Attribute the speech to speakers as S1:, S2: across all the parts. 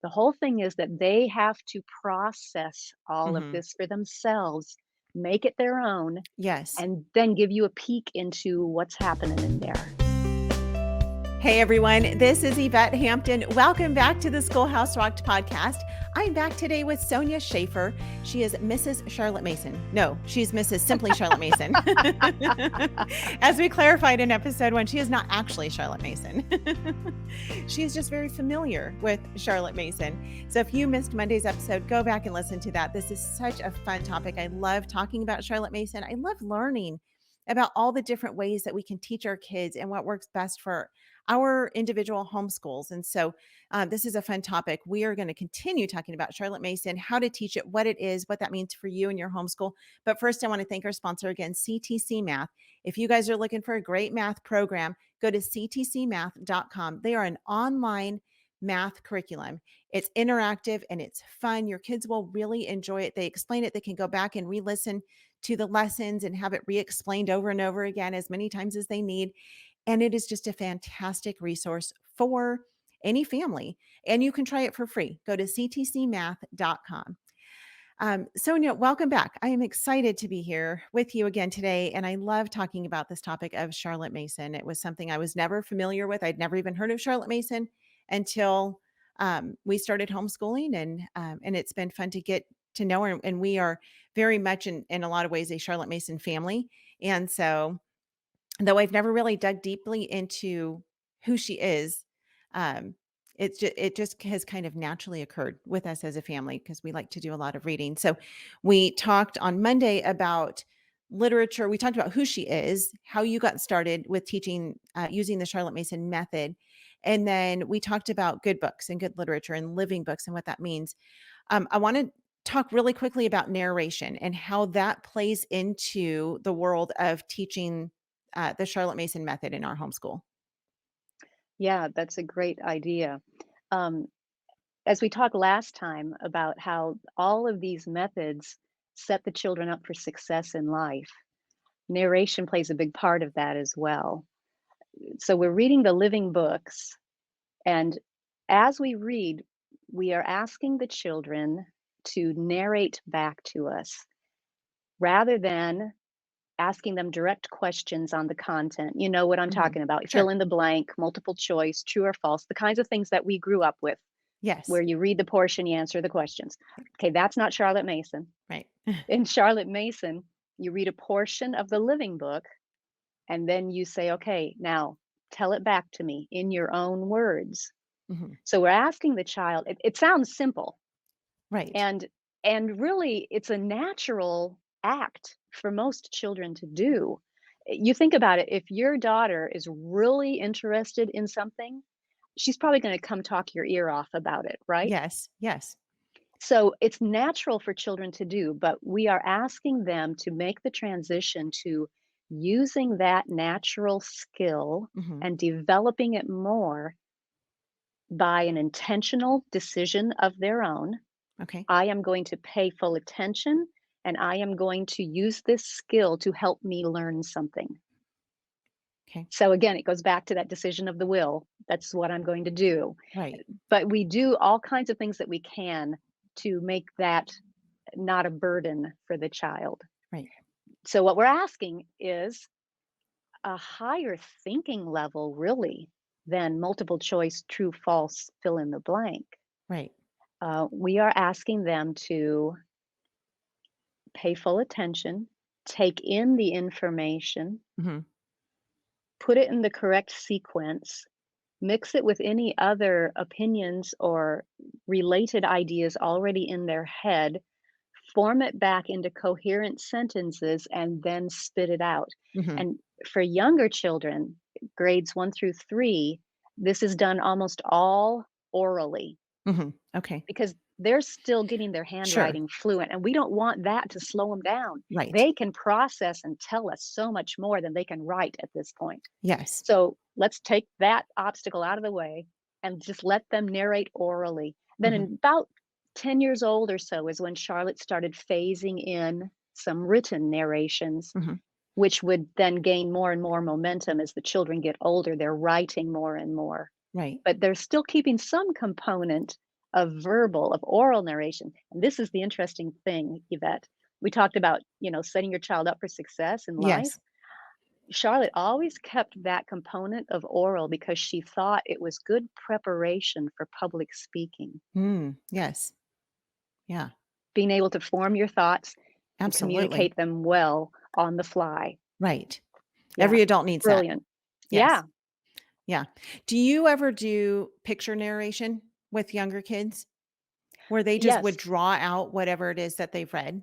S1: The whole thing is that they have to process all of
S2: Mhm.
S1: this for themselves, make it their own,
S2: Yes.
S1: and then give you a peek into what's happening in there.
S2: Hey everyone, this is Yvette Hampton. Welcome back to the Schoolhouse Rocked podcast. I'm back today with Sonya Shafer. She is Mrs. Charlotte Mason. No, she's Mrs. Simply Charlotte Mason. As we clarified in episode 1, she is not actually Charlotte Mason. She is just very familiar with Charlotte Mason. So if you missed Monday's episode, go back and listen to that. This is such a fun topic. I love talking about Charlotte Mason. I love learning about all the different ways that we can teach our kids and what works best for our individual homeschools. And so this is a fun topic. We are going to continue talking about Charlotte Mason, how to teach it, what it is, what that means for you and your homeschool. But first, I want to thank our sponsor again, CTC Math. If you guys are looking for a great math program, go to ctcmath.com. They are an online math curriculum. It's interactive and it's fun. Your kids will really enjoy it. They explain it. They can go back and re-listen to the lessons and have it re-explained over and over again as many times as they need. And it is just a fantastic resource for any family. And you can try it for free. Go to ctcmath.com. Sonya, welcome back. I am excited to be here with you again today. And I love talking about this topic of Charlotte Mason. It was something I was never familiar with. I'd never even heard of Charlotte Mason until we started homeschooling. And it's been fun to get to know her. And we are very much in a lot of ways a Charlotte Mason family. And so though I've never really dug deeply into who she is, um, it just has kind of naturally occurred with us as a family because we like to do a lot of reading. So we talked on Monday about literature. We talked about who she is, how you got started with teaching using the Charlotte Mason method. And then we talked about good books and good literature and living books and what that means. I want to talk really quickly about narration and how that plays into the world of teaching the Charlotte Mason method in our homeschool.
S1: Yeah, that's a great idea. Um, as we talked last time about how all of these methods set the children up for success in life, narration plays a big part of that as well. So we're reading the living books, and as we read, we are asking the children to narrate back to us rather than asking them direct questions on the content. You know what I'm
S2: Mhm.
S1: talking about. Fill
S2: Sure.
S1: in the blank, multiple choice, true or false, the kinds of things that we grew up with,
S2: Yes.
S1: where you read the portion, you answer the questions. Okay, that's not Charlotte Mason.
S2: Right.
S1: In Charlotte Mason, you read a portion of the living book and then you say, okay, now tell it back to me in your own words.
S2: Mhm.
S1: So we're asking the child, it sounds simple,
S2: Right.
S1: and really it's a natural act for most children to do. You think about it, if your daughter is really interested in something, she's probably going to come talk your ear off about it, right?
S2: Yes. Yes.
S1: So it's natural for children to do, but we are asking them to make the transition to using that natural skill
S2: Mhm.
S1: and developing it more by an intentional decision of their own.
S2: Okay.
S1: I am going to pay full attention and I am going to use this skill to help me learn something.
S2: Okay.
S1: So again, it goes back to that decision of the will. That's what I'm going to do.
S2: Right.
S1: But we do all kinds of things that we can to make that not a burden for the child.
S2: Right.
S1: So what we're asking is a higher thinking level, really, than multiple choice, true, false, fill in the blank.
S2: Right.
S1: We are asking them to pay full attention, take in the information,
S2: Mhm.
S1: put it in the correct sequence, mix it with any other opinions or related ideas already in their head, form it back into coherent sentences, and then spit it out.
S2: Mhm.
S1: And for younger children, grades 1 through 3, this is done almost all orally
S2: Mhm. Okay.
S1: because they're still getting their
S2: Sure.
S1: handwriting fluent, and we don't want that to slow them down.
S2: Right.
S1: They can process and tell us so much more than they can write at this point.
S2: Yes.
S1: So let's take that obstacle out of the way and just let them narrate orally. Then,
S2: Mhm.
S1: in about 10 years old or so, is when Charlotte started phasing in some written narrations,
S2: Mhm.
S1: which would then gain more and more momentum as the children get older. They're writing more and more,
S2: Right.
S1: but they're still keeping some component of oral narration. And this is the interesting thing, Yvette. We talked about, setting your child up for success in life.
S2: Yes.
S1: Charlotte always kept that component of oral because she thought it was good preparation for public speaking.
S2: Yes. Yeah.
S1: Being able to form your thoughts and
S2: Absolutely.
S1: communicate them well on the fly.
S2: Right.
S1: Yeah,
S2: Every adult needs that.
S1: brilliant.
S2: Yes.
S1: Yeah,
S2: Yeah. Do you ever do picture narration with younger kids where they just would
S1: yes.
S2: draw out whatever it is that they've read?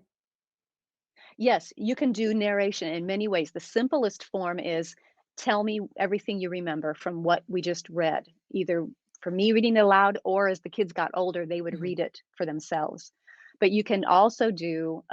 S1: Yes, you can do narration in many ways. The simplest form is tell me everything you remember from what we just read, either for me reading it aloud or as the kids got older, they would
S2: Mhm.
S1: read it for themselves. But you can also do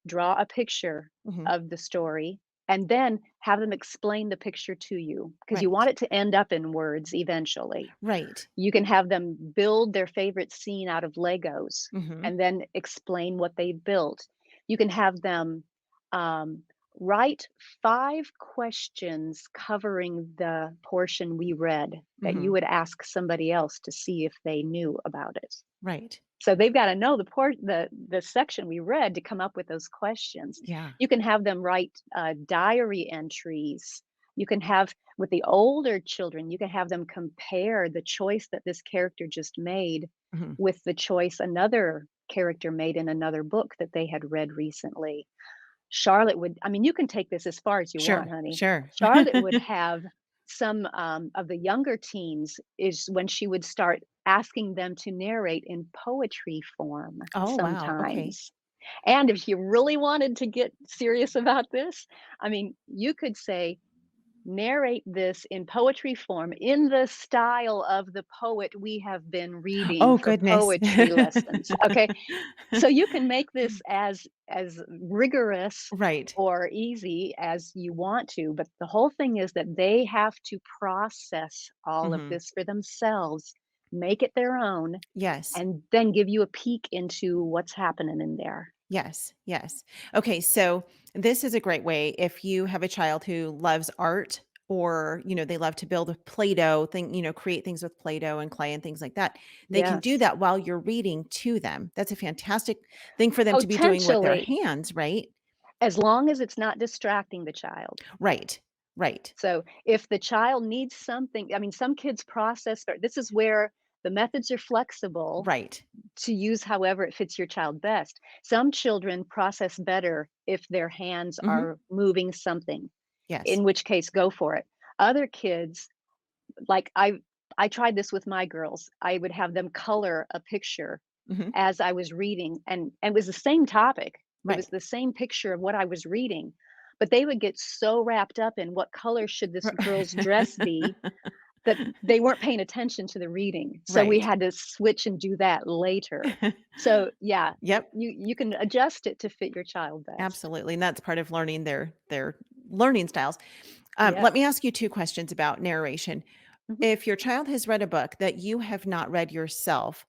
S1: draw a picture
S2: Mhm.
S1: of the story and then have them explain the picture to you because you
S2: Right.
S1: want it to end up in words eventually.
S2: Right.
S1: You can have them build their favorite scene out of Legos
S2: Mhm.
S1: and then explain what they built. You can have them um, write 5 questions covering the portion we read that you
S2: Mhm.
S1: would ask somebody else to see if they knew about it.
S2: Right.
S1: So they've got to know the section we read to come up with those questions.
S2: Yeah.
S1: You can have them write diary entries. You can have with the older children, you can have them compare the choice that this character just made
S2: Mhm.
S1: with the choice another character made in another book that they had read recently. Charlotte would, I mean, you can take this as far as you want,
S2: Sure.
S1: honey.
S2: Sure.
S1: Charlotte would have some of the younger teens is when she would start asking them to narrate in poetry form
S2: Oh, wow. Okay.
S1: sometimes. And if you really wanted to get serious about this, I mean, you could say, narrate this in poetry form in the style of the poet we have been reading
S2: Oh,
S1: for
S2: goodness.
S1: poetry lessons. Okay, so you can make this as rigorous
S2: Right.
S1: or easy as you want to, but the whole thing is that they have to process all of
S2: Mhm.
S1: this for themselves, make it their own,
S2: Yes.
S1: and then give you a peek into what's happening in there.
S2: Yes, yes. Okay, so this is a great way if you have a child who loves art or, they love to build a Play-Doh thing, create things with Play-Doh and clay and things like that. They can do
S1: Yes.
S2: that while you're reading to them. That's a fantastic thing for them to be doing with their
S1: Potentially,
S2: hands, right?
S1: as long as it's not distracting the child.
S2: Right. Right.
S1: So if the child needs something, I mean, some kids process, or this is where the methods are flexible
S2: Right.
S1: to use however it fits your child best. Some children process better if their hands
S2: Mhm.
S1: are moving something,
S2: Yes.
S1: in which case go for it. Other kids, like I tried this with my girls. I would have them color a picture
S2: Mhm.
S1: as I was reading and it was the same topic. It was
S2: Right.
S1: the same picture of what I was reading, but they would get so wrapped up in what color should this girl's dress be that they weren't paying attention to the reading. So we
S2: Right.
S1: had to switch and do that later. So, yeah,
S2: Yep.
S1: you can adjust it to fit your child best.
S2: Absolutely, and that's part of learning their learning styles. Let me
S1: Yes.
S2: ask you 2 questions about narration.
S1: Mhm.
S2: If your child has read a book that you have not read yourself,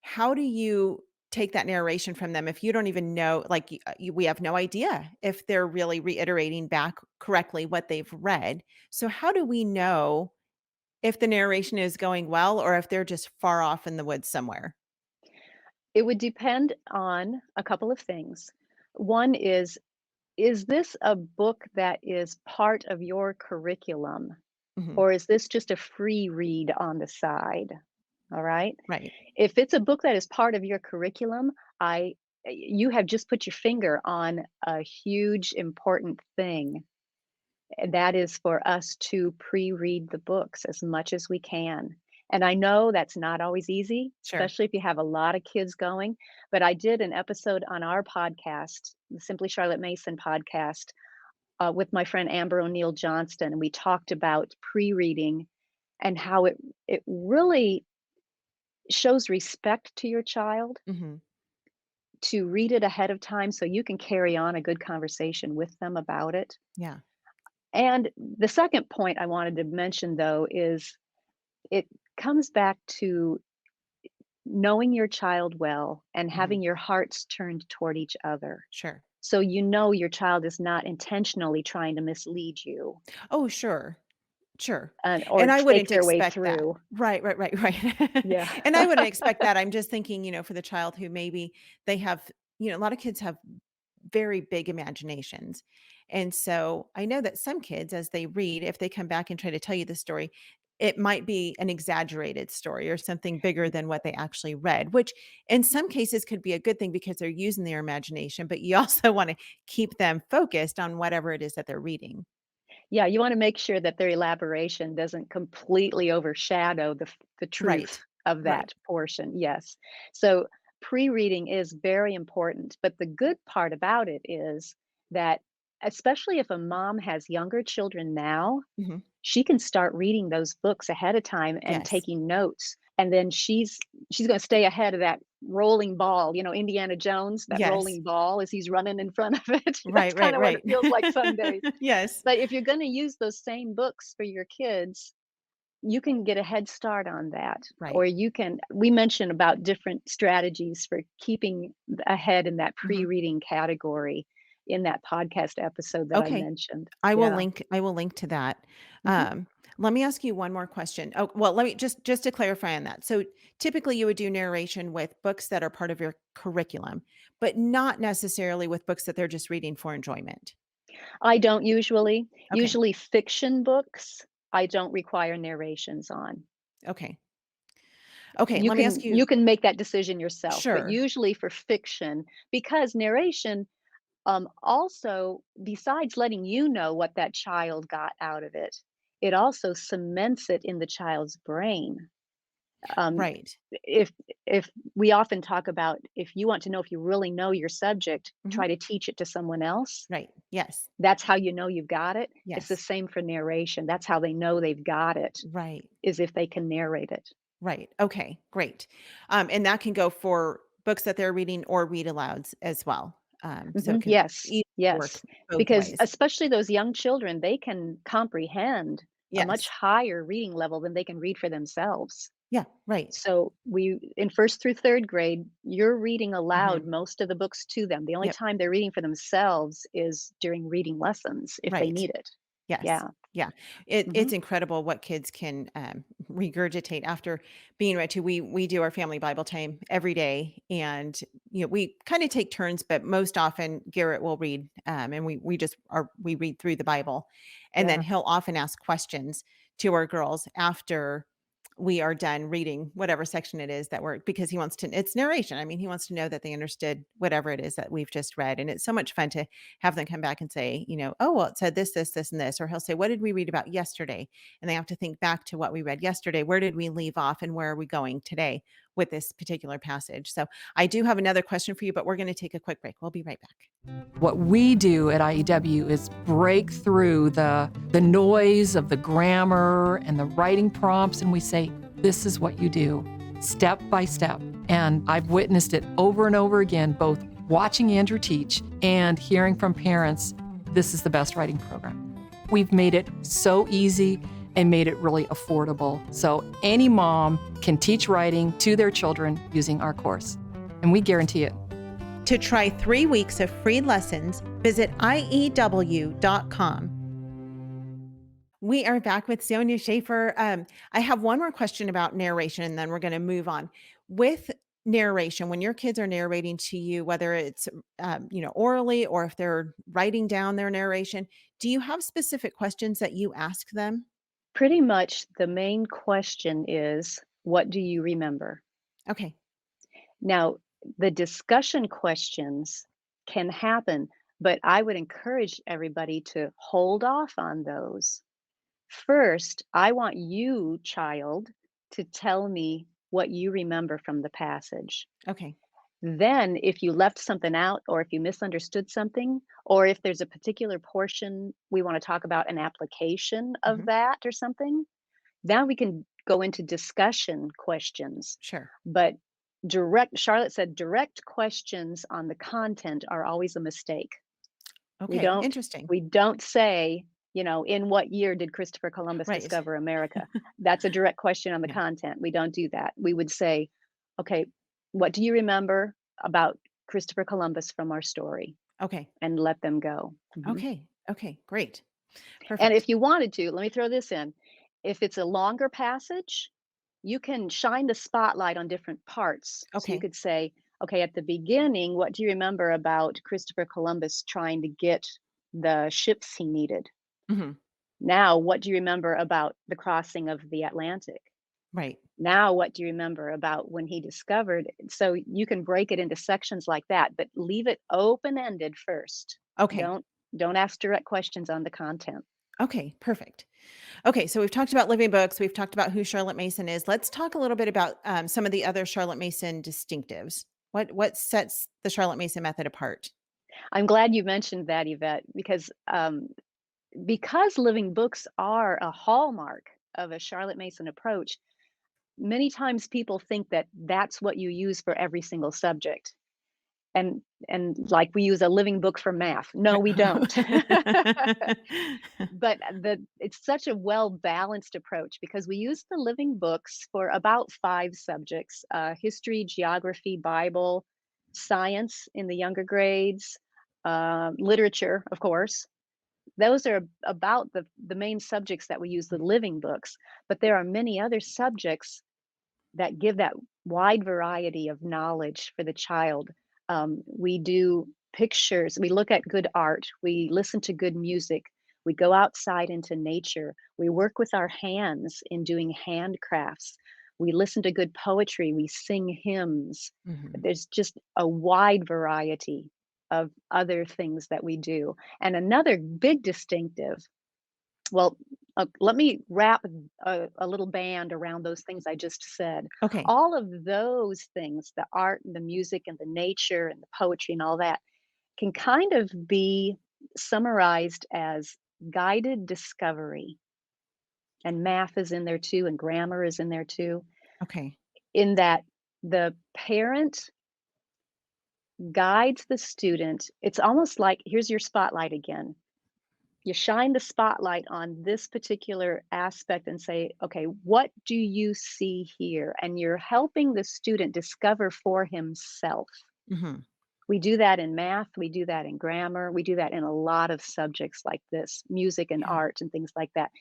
S2: how do you take that narration from them if you don't even know like, we have no idea if they're really reiterating back correctly what they've read. So how do we know if the narration is going well or if they're just far off in the woods somewhere?
S1: It would depend on a couple of things. One is this a book that is part of your curriculum?
S2: Mhm.
S1: Or is this just a free read on the side? All right.
S2: Right.
S1: If it's a book that is part of your curriculum, you have just put your finger on a huge important thing. And that is for us to pre-read the books as much as we can. And I know that's not always easy,
S2: Sure.
S1: especially if you have a lot of kids going. But I did an episode on our podcast, the Simply Charlotte Mason podcast, with my friend Amber O'Neill Johnston, and we talked about pre-reading and how it really shows respect to your child
S2: Mhm.
S1: to read it ahead of time so you can carry on a good conversation with them about it.
S2: Yeah.
S1: And the second point I wanted to mention though is it comes back to knowing your child well and
S2: Mhm.
S1: having your hearts turned toward each other.
S2: Sure.
S1: So you know your child is not intentionally trying to mislead you.
S2: Oh, sure. Sure.
S1: or
S2: And I
S1: fake
S2: wouldn't
S1: their way
S2: expect that.
S1: through.
S2: Right, right, right, right.
S1: Yeah.
S2: And I wouldn't expect that. I'm just thinking, for the child who maybe they have, a lot of kids have very big imaginations. And so I know that some kids, as they read, if they come back and try to tell you the story, it might be an exaggerated story or something bigger than what they actually read, which in some cases could be a good thing because they're using their imagination, but you also want to keep them focused on whatever it is that they're reading.
S1: Yeah, you wanna make sure that their elaboration doesn't completely overshadow the truth
S2: Right.
S1: of
S2: Right.
S1: that portion, yes. So, pre-reading is very important, but the good part about it is that, especially if a mom has younger children now,
S2: Mhm.
S1: she can start reading those books ahead of time and
S2: Yes.
S1: taking notes, and then she's gonna stay ahead of that rolling ball, Indiana Jones, that
S2: Yes.
S1: rolling ball as he's running in front of it. That's
S2: Right, right,
S1: kinda what it
S2: right.
S1: feels like some days.
S2: Yes.
S1: But if you're gonna use those same books for your kids, you can get a head start on that,
S2: Right.
S1: or we mentioned about different strategies for keeping ahead in that
S2: Mhm.
S1: pre-reading category in that podcast episode that I
S2: Okay.
S1: mentioned.
S2: I will
S1: Yeah.
S2: link I will link to that.
S1: Mhm.
S2: Let me ask you one more question. Oh, well, let me just to clarify on that. So typically you would do narration with books that are part of your curriculum, but not necessarily with books that they're just reading for enjoyment.
S1: I don't usually.
S2: Okay.
S1: Usually fiction books, I don't require narrations on.
S2: Okay. Okay,
S1: You
S2: let me
S1: can
S2: ask
S1: you
S2: you.
S1: can make that decision yourself, but
S2: Sure.
S1: usually for fiction, because narration, also, besides letting you know what that child got out of it, it also cements it in the child's brain. Um,
S2: Right.
S1: if if we often talk about, if you want to know if you really know your subject,
S2: Mhm.
S1: try to teach it to someone else.
S2: Right. Yes.
S1: That's how you know you've got it. It's the
S2: Yes.
S1: same for narration. That's how they know they've got it,
S2: Right.
S1: is if they can narrate it.
S2: Right. Okay, great. And that can go for books that they're reading or read alouds as well. So it
S1: Mhm,
S2: can
S1: yes,
S2: easily work
S1: yes,
S2: both
S1: because
S2: ways.
S1: especially those young children, they can comprehend a much
S2: Yes.
S1: higher reading level than they can read for themselves.
S2: Yeah, right.
S1: So we in 1st through 3rd grade, you're reading aloud
S2: Mhm.
S1: most of the books to them. The only
S2: Yep.
S1: time they're reading for themselves is during reading lessons if they
S2: Right.
S1: need it.
S2: Yes.
S1: Yeah.
S2: Yeah.
S1: Mhm.
S2: It's incredible what kids can regurgitate after being read to. We do our family Bible time every day, and we kind of take turns, but most often Garrett will read, and we read through the Bible, and then
S1: Yeah.
S2: he'll often ask questions to our girls after we are done reading whatever section it is that we're because he wants to it's narration. I mean, he wants to know that they understood whatever it is that we've just read. And it's so much fun to have them come back and say, oh, well, it said this, this, this, and this. Or he'll say, what did we read about yesterday? And they have to think back to what we read yesterday. Where did we leave off and where are we going today with this particular passage? So I do have another question for you, but we're going to take a quick break. We'll be right back.
S3: What we do at IEW is break through the noise of the grammar and the writing prompts, and we say, this is what you do, step by step. And I've witnessed it over and over again, both watching Andrew teach and hearing from parents, this is the best writing program. We've made it so easy and made it really affordable. So any mom can teach writing to their children using our course, and we guarantee it.
S2: To try 3 weeks of free lessons, visit IEW.com. We are back with Sonya Shafer. I have one more question about narration, and then we're going to move on. With narration, when your kids are narrating to you, whether it's orally or if they're writing down their narration, do you have specific questions that you ask them?
S1: Pretty much the main question is, what do you remember?
S2: Okay.
S1: Now, the discussion questions can happen, but I would encourage everybody to hold off on those. First, I want you, child, to tell me what you remember from the passage.
S2: Okay.
S1: Then, if you left something out, or if you misunderstood something, or if there's a particular portion we want to talk about, an application of
S2: Hmm.
S1: that or something, then we can go into discussion questions.
S2: Sure.
S1: But Charlotte said, direct questions on the content are always a mistake. We
S2: Okay.
S1: don't
S2: Interesting.
S1: we don't say, in what year did Christopher Columbus
S2: Right.
S1: discover America? That's a direct question on the
S2: Yeah.
S1: content. We don't do that. We would say, okay, what do you remember about Christopher Columbus from our story?
S2: Okay.
S1: And let them go. Mhm.
S2: Okay. Okay. Great.
S1: And
S2: Perfect.
S1: if you wanted to, let me throw this in. If it's a longer passage, you can shine the spotlight on different parts. So you
S2: Okay.
S1: could say, okay, at the beginning, what do you remember about Christopher Columbus trying to get the ships he needed?
S2: Hmm.
S1: Now, what do you remember about the crossing of the Atlantic?
S2: Right.
S1: Now, what do you remember about when he discovered? So you can break it into sections like that, but leave it open-ended first.
S2: Okay.
S1: Don't ask direct questions on the content.
S2: Okay. Perfect. Okay, so we've talked about living books. We've talked about who Charlotte Mason is. Let's talk a little bit about some of the other Charlotte Mason distinctives. What sets the Charlotte Mason method apart?
S1: I'm glad you mentioned that, Yvette, because living books are a hallmark of a Charlotte Mason approach. Many times people think that that's what you use for every single subject. And like we use a living book for math. No, we don't. But it's such a well-balanced approach because we use the living books for about 5 subjects: history, geography, Bible, science in the younger grades, literature, of course. Those are about the main subjects that we use the living books, but there are many other subjects that give that wide variety of knowledge for the child. We do pictures, we look at good art, we listen to good music, we go outside into nature, we work with our hands in doing handcrafts, we listen to good poetry, we sing hymns.
S2: Mhm.
S1: There's just a wide variety of other things that we do. And another big distinctive, well, let me wrap a little band around those things I just said.
S2: Okay.
S1: All of those things, the art and the music and the nature and the poetry and all that, can kind of be summarized as guided discovery. And math is in there too, and grammar is in there too,
S2: Okay.
S1: in that the parent guides the student. It's almost like here's your spotlight again. You shine the spotlight on this particular aspect and say, okay, what do you see here? And you're helping the student discover for himself.
S2: Mhm.
S1: We do that in math, we do that in grammar, we do that in a lot of subjects like this, music and
S2: Yeah.
S1: art and things like that.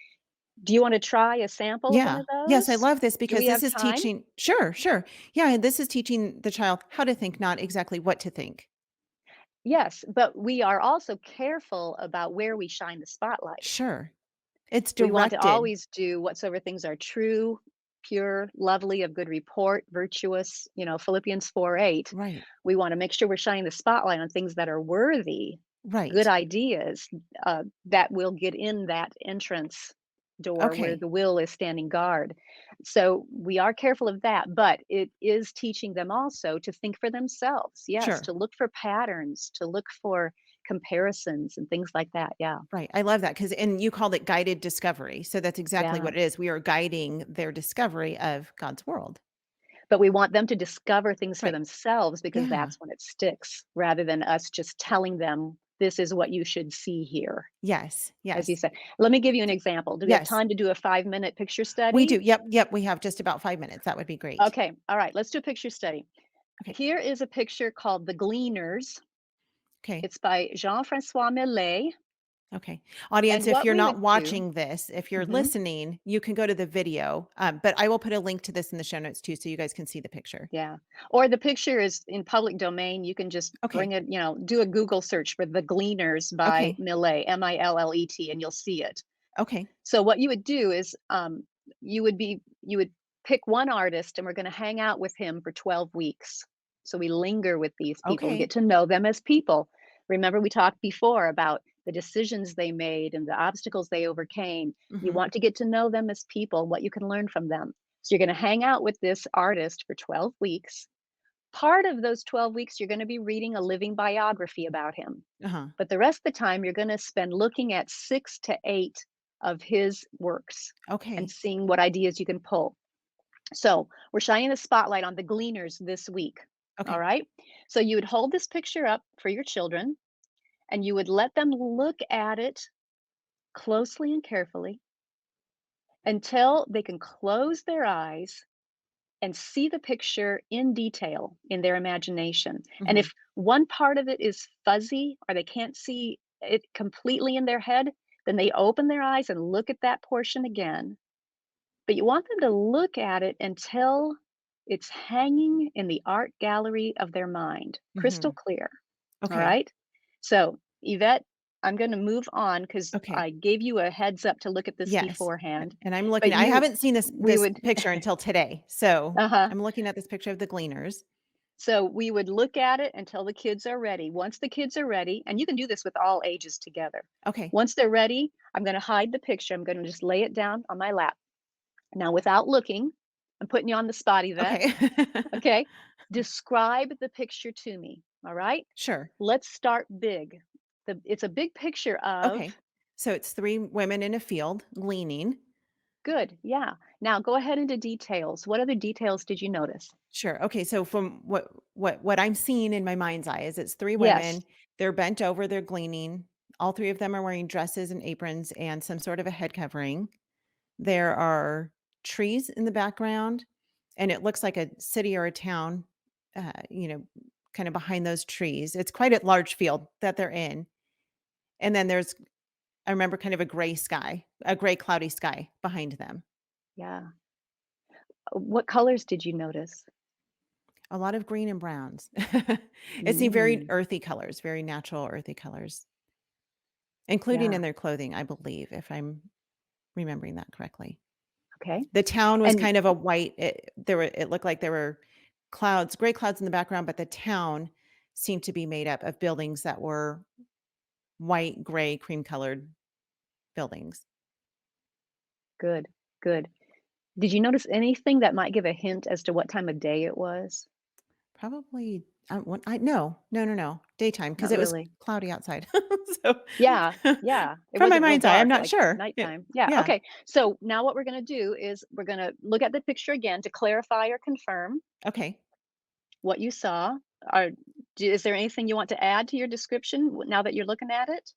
S1: Do you want to try a sample of one
S2: Yeah.
S1: of
S2: Yes, I
S1: those?
S2: love this
S1: Do
S2: because
S1: we
S2: this
S1: have
S2: is
S1: time?
S2: teaching. Sure, sure. Yeah, and this is teaching the child how to think, not exactly what to think.
S1: Yes, but we are also careful about where we shine the spotlight.
S2: Sure. It's
S1: We want to
S2: directed.
S1: always do whatsoever things are true, pure, lovely, of good report, virtuous, Philippians 4:8.
S2: Right.
S1: We want to make sure we're shining the spotlight on things that are worthy, good
S2: Right.
S1: ideas that will get in that entrance door where
S2: Okay.
S1: the will is standing guard. So we are careful of that, but it is teaching them also to think for themselves. Yes,
S2: Sure.
S1: to look for patterns, to look for comparisons and things like that. Yeah.
S2: Right. I love that because, and you called it guided discovery. So that's exactly
S1: Yeah.
S2: what it is. We are guiding their discovery of God's world.
S1: But we want them to discover things for
S2: Right.
S1: themselves because
S2: Yeah.
S1: that's when it sticks, rather than us just telling them, "This is what you should see here,"
S2: Yes.
S1: as you
S2: Yes.
S1: said. Let me give you an example. Do we have
S2: Yes.
S1: time to do a 5-minute picture
S2: We
S1: study?
S2: do. Yep. Yep. We have just about 5 minutes. That would be great.
S1: Okay, all right, let's do a picture study.
S2: Okay.
S1: Here is a picture called The Gleaners.
S2: Okay.
S1: It's by Jean-François Millet,
S2: Okay. Audience,
S1: and
S2: if
S1: what
S2: you're
S1: we
S2: not
S1: would do.
S2: watching this, if you're
S1: Mhm.
S2: listening, you can go to the video. But I will put a link to this in the show notes too, so you guys can see the picture.
S1: Yeah. Or the picture is in public domain. You can just
S2: Okay.
S1: bring it, do a Google search for The Gleaners by
S2: Okay.
S1: Millet, Millet, and you'll see it.
S2: Okay.
S1: So what you would do is you would pick one artist and we're going to hang out with him for 12 weeks. So we linger with these people. We get
S2: Okay.
S1: to know them as people. Remember we talked before about the decisions they made and the obstacles they overcame. You
S2: Hmm.
S1: want to get to know them as people, what you can learn from them. So you're going to hang out with this artist for 12 weeks. Part of those 12 weeks you're going to be reading a living biography about him.
S2: Uh-huh.
S1: But the rest of the time, you're going to spend looking at 6 to 8 of his works and
S2: Okay.
S1: seeing what ideas you can pull. So we're shining the spotlight on the gleaners this week. All
S2: Okay.
S1: right. So you would hold this picture up for your children and you would let them look at it closely and carefully until they can close their eyes and see the picture in detail in their imagination. And
S2: Hmm.
S1: if one part of it is fuzzy or they can't see it completely in their head, then they open their eyes and look at that portion again. but you want them to look at it until it's hanging in the art gallery of their mind, crystal
S2: Mhm.
S1: clear. All
S2: Okay.
S1: right. So, Yvette, I'm going to move on because
S2: Okay.
S1: I gave you a heads up to look at this
S2: Yes.
S1: beforehand.
S2: And I'm looking
S1: But
S2: I haven't seen this
S1: we
S2: this
S1: would,
S2: picture until today. So,
S1: uh huh.
S2: I'm looking at this picture of the gleaners.
S1: So we would look at it until the kids are ready. Once the kids are ready, and you can do this with all ages together.
S2: Okay.
S1: Once they're ready, I'm going to hide the picture. I'm going to just lay it down on my lap. Now, without looking, I'm putting you on the spot, Yvette.
S2: Okay.
S1: Okay. Describe the picture to me. All right.
S2: Sure.
S1: Let's start big. It's a big picture of
S2: Okay. So it's 3 women in a field gleaning.
S1: good. Yeah. Now go ahead into details. What other details did you notice?
S2: Sure. Okay, so from what I'm seeing in my mind's eye is it's 3
S1: Yes.
S2: women, they're bent over, they're gleaning. All 3 of them are wearing dresses and aprons and some sort of a head covering. There are trees in the background, and it looks like a city or a town, you know, kind of behind those trees. It's quite a large field that they're in. And then there's I remember kind of a gray sky, a gray cloudy sky behind them.
S1: Yeah. What colors did you notice?
S2: A lot of green and browns. It seemed very
S1: Mm,
S2: earthy colors, very natural earthy colors, including
S1: yeah.
S2: in their clothing, I believe, if I'm remembering that correctly.
S1: Okay.
S2: The town was
S1: And
S2: kind of a white it looked like there were clouds, gray clouds in the background, but the town seemed to be made up of buildings that were white, gray, cream colored buildings.
S1: good, good. Did you notice anything that might give a hint as to what time of day it was?
S2: Probably, what I no, no, no, no, daytime because
S1: Not
S2: it was
S1: really.
S2: cloudy outside. So,
S1: Yeah, yeah. It
S2: from my
S1: wasn't real
S2: mind's eye, I'm
S1: dark,
S2: not
S1: like
S2: sure.
S1: nighttime. Yeah.
S2: Yeah,
S1: Okay. So now what we're going to do is we're going to look at the picture again to clarify or confirm
S2: okay.
S1: what you saw. Are, is there anything you want to add to your description now that you're looking at it?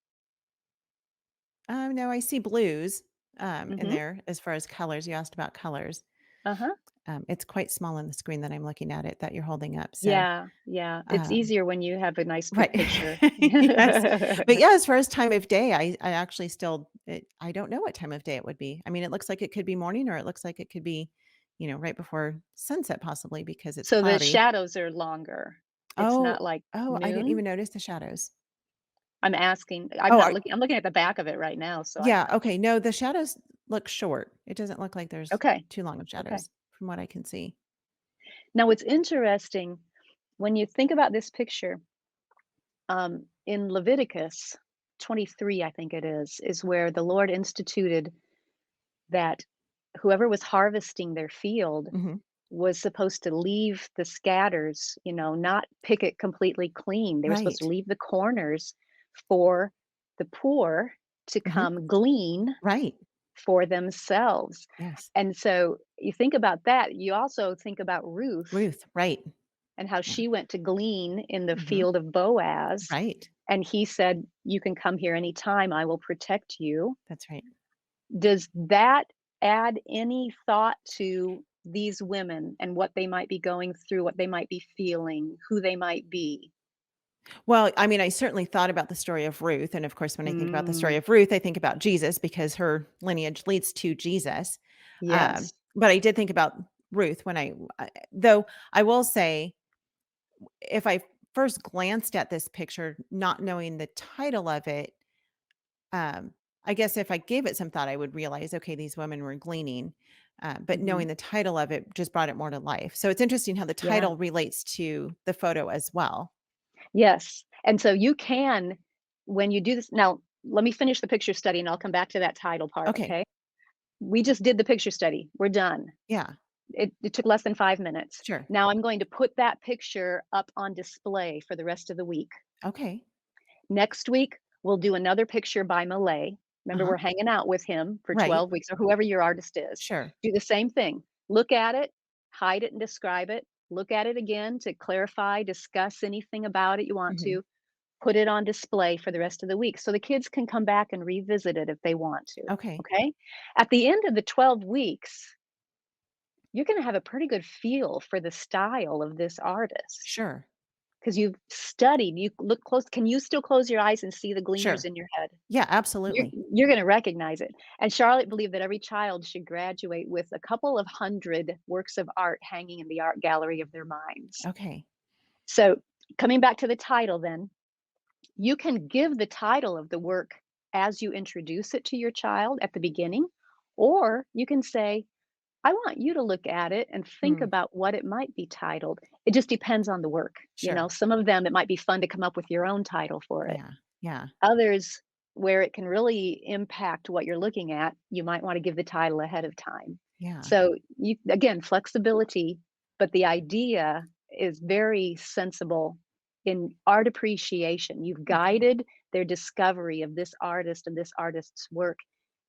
S2: No, I see blues, in
S1: Mm-hmm.
S2: there as far as colors. You asked about colors.
S1: Uh-huh.
S2: It's quite small on the screen that I'm looking at it that you're holding up. So,
S1: Yeah. Yeah. It's
S2: um,
S1: easier when you have a nice big
S2: right.
S1: picture.
S2: Yes. But yeah, as far as time of day, I actually still, I don't know what time of day it would be. I mean, it looks like it could be morning or it looks like it could be, right before sunset possibly because it's
S1: So the
S2: cloudy.
S1: shadows are longer. It's
S2: Oh,
S1: not like
S2: oh, I didn't
S1: noon.
S2: even notice the shadows.
S1: I'm asking. I'm
S2: Oh,
S1: not looking. I'm looking at the back of it right now, so I don't
S2: yeah.
S1: know.
S2: Okay. No, the shadows look short. It doesn't look like there's
S1: Okay.
S2: too long of
S1: Okay.
S2: shadows from what I can see.
S1: Now, what's interesting when you think about this picture, in Leviticus 23, I think it is where the Lord instituted that whoever was harvesting their field
S2: Hmm.
S1: was supposed to leave the scatters, not pick it completely clean. They were supposed to
S2: Right.
S1: leave the corners for the poor to
S2: Hmm.
S1: come glean
S2: Right.
S1: for themselves.
S2: Yes.
S1: And so you think about that. You also think about Ruth
S2: Ruth. Right.
S1: and how
S2: Yeah.
S1: she went to glean in the
S2: Hmm.
S1: field of Boaz.
S2: Right.
S1: And he said, "You can come here anytime. I will protect you."
S2: That's right.
S1: Does that add any thought to these women and what they might be going through, what they might be feeling, who they might be?
S2: Well, I mean, I certainly thought about the story of Ruth. And of course, when I think about the story
S1: Mm,
S2: of Ruth, I think about Jesus because her lineage leads to Jesus.
S1: yes.
S2: But I did think about Ruth though I will say, if I first glanced at this picture, not knowing the title of it, um, I guess if I gave it some thought, I would realize, okay, these women were gleaning. But
S1: Mhm.
S2: knowing the title of it just brought it more to life. So it's interesting how the
S1: Yeah.
S2: title relates to the photo as well.
S1: Yes. And so you can, when you do this now, let me finish the picture study and I'll come back to that title part,
S2: Okay.
S1: okay? We just did the picture study. We're done.
S2: Yeah.
S1: It took less than 5 minutes.
S2: Sure.
S1: Now I'm going to put that picture up on display for the rest of the week.
S2: Okay.
S1: Next week, we'll do another picture by Malay. Remember,
S2: Uh-huh.
S1: we're hanging out with him for
S2: Right.
S1: 12 weeks or whoever your artist is.
S2: Sure.
S1: Do the same thing. Look at it, hide it and describe it. Look at it again to clarify, discuss anything about it you want
S2: Mhm.
S1: to. Put it on display for the rest of the week so the kids can come back and revisit it if they want to.
S2: Okay.
S1: Okay. At the end of the 12 weeks, you're going to have a pretty good feel for the style of this artist.
S2: Sure.
S1: because you've studied, you look close. Can you still close your eyes and see the gleamers
S2: Sure.
S1: in your head?
S2: Yeah,
S1: You're
S2: absolutely.
S1: you're gonna recognize it. And Charlotte believed that every child should graduate with a couple of hundred works of art hanging in the art gallery of their minds.
S2: Okay.
S1: So, coming back to the title then, you can give the title of the work as you introduce it to your child at the beginning, or you can say, I want you to look at it and think
S2: Hmm.
S1: about what it might be titled. It just depends on the work.
S2: Sure.
S1: Some of them, it might be fun to come up with your own title for it.
S2: Yeah. Yeah.
S1: Others, where it can really impact what you're looking at, you might want to give the title ahead of time.
S2: Yeah.
S1: So, you again, flexibility, but the idea is very sensible in art appreciation. You've
S2: Okay.
S1: guided their discovery of this artist and this artist's work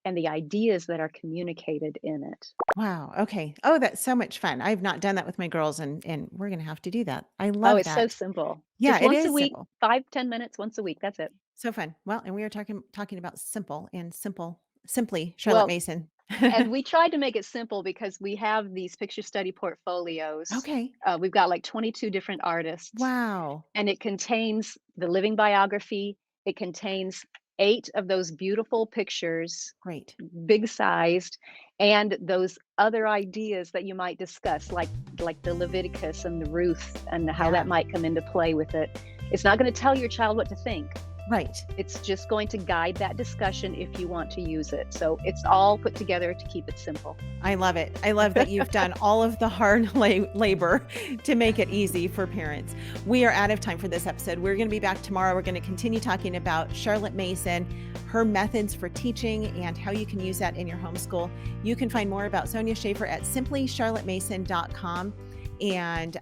S1: and the ideas that are communicated in it.
S2: Wow. Okay. Oh, that's so much fun. I've not done that with my girls, and we're gonna have to do that. I
S1: Oh,
S2: love
S1: it's so
S2: that.
S1: simple.
S2: Yeah,
S1: Just
S2: it
S1: once a
S2: is
S1: week,
S2: simple.
S1: 5, 10 minutes once a week. That's it.
S2: So fun. Well, and we are talking about simple and simply Charlotte
S1: Well,
S2: Mason.
S1: and we tried to make it simple because we have these picture study portfolios.
S2: Okay.
S1: We've got like 22 different artists,
S2: Wow.
S1: and it contains the living biography. It contains 8 of those beautiful pictures,
S2: Great.
S1: big sized, and those other ideas that you might discuss, like the Leviticus and the Ruth and how that
S2: Yeah.
S1: might come into play with it. It's not going to tell your child what to think.
S2: Right.
S1: It's just going to guide that discussion if you want to use it. So it's all put together to keep it simple.
S2: I love it. I love that you've done all of the hard labor to make it easy for parents. We are out of time for this episode. We're going to be back tomorrow. We're going to continue talking about Charlotte Mason, her methods for teaching, and how you can use that in your homeschool. You can find more about Sonya Shafer at simplycharlottemason.com. And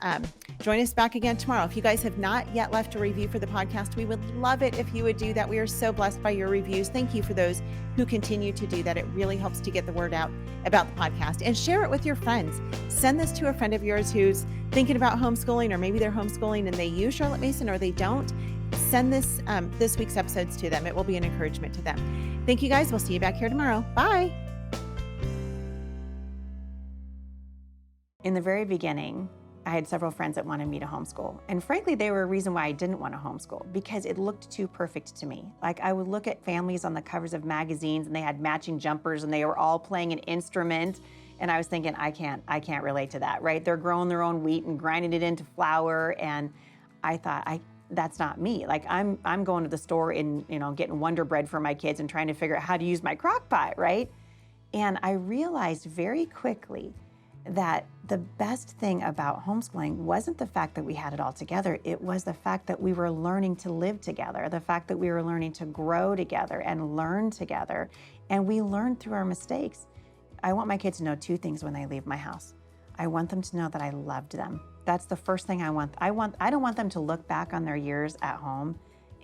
S2: join us back again tomorrow. If you guys have not yet left a review for the podcast, we would love it if you would do that. We are so blessed by your reviews. Thank you for those who continue to do that. It really helps to get the word out about the podcast, and share it with your friends. Send this to a friend of yours who's thinking about homeschooling, or maybe they're homeschooling and they use Charlotte Mason or they don't. Send this week's episodes to them. It will be an encouragement to them. Thank you guys. We'll see you back here tomorrow. Bye.
S4: In the very beginning, I had several friends that wanted me to homeschool. And frankly, they were a reason why I didn't want to homeschool, because it looked too perfect to me. Like, I would look at families on the covers of magazines and they had matching jumpers and they were all playing an instrument. And I was thinking, I can't relate to that, right? They're growing their own wheat and grinding it into flour. And I thought, that's not me. Like, I'm going to the store and, getting Wonder Bread for my kids and trying to figure out how to use my crock pot, right? And I realized very quickly that the best thing about homeschooling wasn't the fact that we had it all together. It was the fact that we were learning to live together, the fact that we were learning to grow together and learn together. And we learned through our mistakes. I want my kids to know 2 things when they leave my house. I want them to know that I loved them. That's the first thing I want. I don't want them to look back on their years at home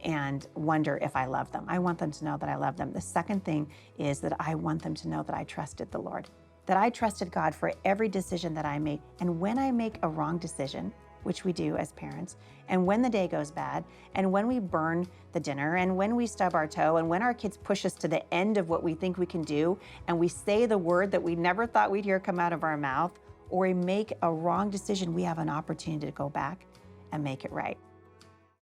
S4: and wonder if I love them. I want them to know that I love them. The second thing is that I want them to know that I trusted the Lord, that I trusted God for every decision that I made. And when I make a wrong decision, which we do as parents, and when the day goes bad, and when we burn the dinner, and when we stub our toe, and when our kids push us to the end of what we think we can do, and we say the word that we never thought we'd hear come out of our mouth, or we make a wrong decision, we have an opportunity to go back and make it right.